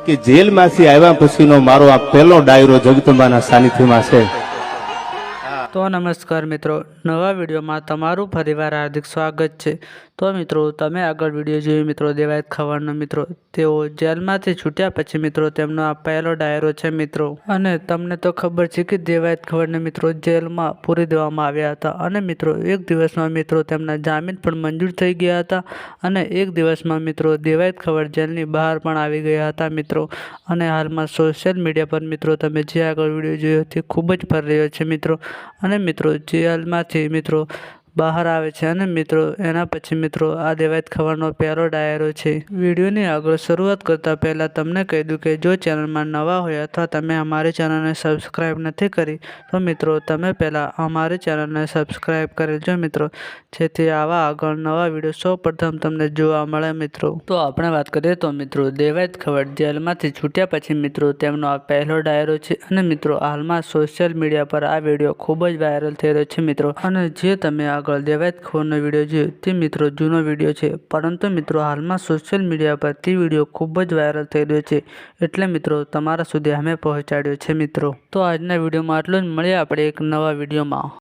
કે જેલમાંથી આવ્યા પછીનો મારો આ પહેલો ડાયરો જગદંબાના સાનિધ્યમાં છે। તો નમસ્કાર મિત્રો, નવા વિડીયોમાં તમારું ફરીવાર હાર્દિક સ્વાગત છે। તો મિત્રો, તમે આગળ વિડીયો જોયું મિત્રો દેવાયત ખવડનો મિત્રો તેઓ જેલમાંથી છૂટ્યા પછી મિત્રો તેમનો આ પહેલો ડાયરો છે મિત્રો। અને તમને તો ખબર છે કે દેવાયત ખવડને મિત્રો જેલમાં પૂરી દેવામાં આવ્યા હતા અને મિત્રો એક દિવસમાં મિત્રો તેમના જામીન પણ મંજૂર થઈ ગયા હતા અને એક દિવસમાં મિત્રો દેવાયત ખવડ જેલની બહાર પણ આવી ગયા હતા મિત્રો। અને હાલમાં સોશિયલ મીડિયા પર મિત્રો તમે જે આગળ વિડીયો જોયો તે ખૂબ જ ફરી રહ્યો છે મિત્રો। અને મિત્રો જેલમાંથી મિત્રો બહાર આવે છે અને મિત્રો એના પછી મિત્રો આ દેવાયત ખવડનો પહેલો ડાયરો છે। વિડીયોની આગળ શરૂઆત કરતાં પહેલાં તમને કહી દઉં કે જો ચેનલમાં નવા હોય અથવા તમે અમારી ચેનલને સબસ્ક્રાઈબ નથી કરી તો મિત્રો તમે પહેલાં અમારી ચેનલને સબસ્ક્રાઈબ કરી લેજો મિત્રો, જેથી આવા આગળ નવા વિડીયો સૌપ્રથમ તમને જોવા મળે મિત્રો। તો આપણે વાત કરીએ તો મિત્રો દેવાયત ખવડ જેલમાંથી છૂટ્યા પછી મિત્રો તેમનો આ પહેલો ડાયરો છે અને મિત્રો હાલમાં સોશિયલ મીડિયા પર આ વિડીયો ખૂબ જ વાયરલ થઈ રહ્યો છે મિત્રો। અને જે તમે આગળ દેવાયત ખવડનો વિડીયો જોયો તે મિત્રો જૂનો વિડીયો છે, પરંતુ મિત્રો હાલમાં સોશિયલ મીડિયા પર તે વિડીયો ખૂબ જ વાયરલ થઈ રહ્યો છે, એટલે મિત્રો તમારા સુધી અમે પહોંચાડ્યો છે મિત્રો। તો આજના વિડીયોમાં આટલું જ, મળીએ આપણે એક નવા વિડીયોમાં।